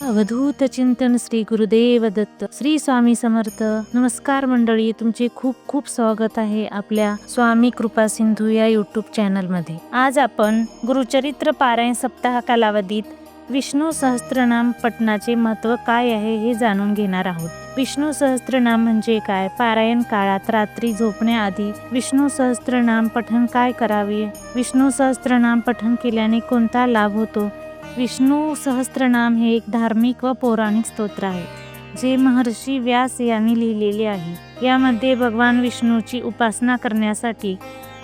अवधूत चिंतन श्री गुरुदेव दत्त. श्री स्वामी समर्थ. नमस्कार मंडळी, तुमचे खूप खूप स्वागत आहे आपल्या स्वामी कृपा सिंधू या यूट्यूब चॅनलमध्ये. आज आपण गुरुचरित्र पारायण सप्ताह कालावधीत विष्णू सहस्त्रनाम पठणाचे महत्त्व काय आहे हे जाणून घेणार आहोत. विष्णू सहस्त्रनाम म्हणजे काय? पारायण काळात रात्री झोपण्याआधी विष्णू सहस्त्रनाम पठण काय करावे? विष्णू सहस्त्रनाम पठण केल्याने कोणता लाभ होतो? विष्णू सहस्त्रनाम हे एक धार्मिक व पौराणिक स्तोत्र आहे, जे महर्षी व्यास यांनी लिहिलेले आहे. यामध्ये भगवान विष्णूची उपासना करण्यासाठी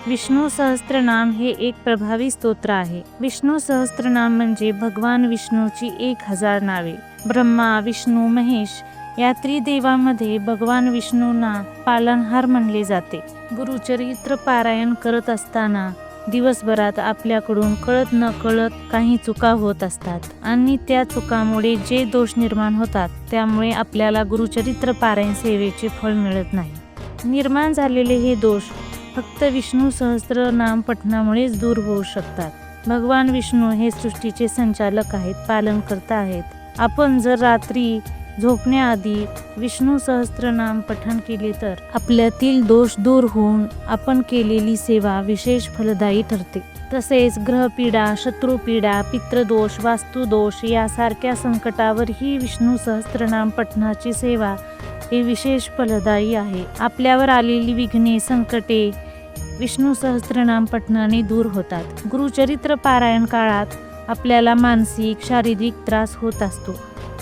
विष्णू सहस्त्रनाम हे एक प्रभावी स्तोत्र आहे. विष्णू सहस्त्रनाम म्हणजे भगवान विष्णूची 1000 नावे. ब्रह्मा, विष्णू, महेश या त्रिदेवांमध्ये भगवान विष्णूंना पालनहार म्हणले जाते. गुरुचरित्र पारायण करत असताना दिवसभरात आपल्याकडून कळत न कळत काही चुका होत असतात आणि त्या चुकामुळे जे दोष निर्माण होतात त्यामुळे आपल्याला गुरुचरित्र पारायण सेवेचे फळ मिळत नाही. निर्माण झालेले हे दोष फक्त विष्णू सहस्त्रनाम पठणामुळेच दूर होऊ शकतात. भगवान विष्णू हे सृष्टीचे संचालक आहेत, पालनकर्ता आहेत. आपण जर रात्री झोपण्याआधी विष्णू सहस्त्रनाम पठण केले तर आपल्यातील दोष दूर होऊन आपण केलेली सेवा विशेष फलदायी ठरते. तसेच ग्रहपीडा, शत्रुपीडा, पितृदोष, वास्तुदोष यासारख्या संकटावरही विष्णू सहस्त्रनाम पठणाची सेवा हे विशेष फलदायी आहे. आपल्यावर आलेली विघ्ने, संकटे विष्णू सहस्त्रनाम पठणाने दूर होतात. गुरुचरित्र पारायण काळात आपल्याला मानसिक, शारीरिक त्रास होत असतो,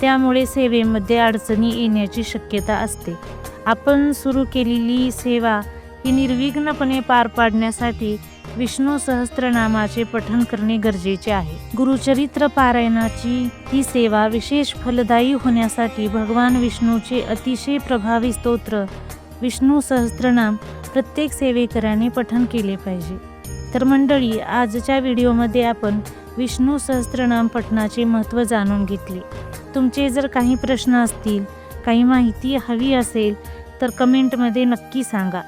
त्यामुळे सेवेमध्ये अडचणी येण्याची शक्यता असते. आपण सुरू केलेली सेवा ही निर्विघ्नपणे पार पाडण्यासाठी विष्णू सहस्त्रनामाचे पठण करणे गरजेचे आहे. गुरुचरित्र पारायणाची ही सेवा विशेष फलदायी होण्यासाठी भगवान विष्णूचे अतिशय प्रभावी स्तोत्र विष्णू सहस्त्रनाम प्रत्येक सेवेकऱ्याने पठण केले पाहिजे. तर मंडळी, आजच्या व्हिडिओमध्ये आपण विष्णू सहस्त्रनाम पठणाचे महत्त्व जाणून घेतले. तुमचे जर काही प्रश्न असतील, काही माहिती हवी असेल तर कमेंटमध्ये नक्की सांगा.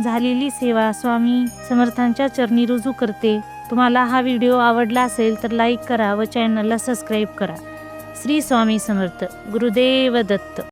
झालेली सेवा स्वामी समर्थांच्या चरणी रुजू करते. तुम्हाला हा व्हिडिओ आवडला असेल तर लाईक करा व चॅनलला सबस्क्राईब करा. श्री स्वामी समर्थ. गुरुदेव दत्त.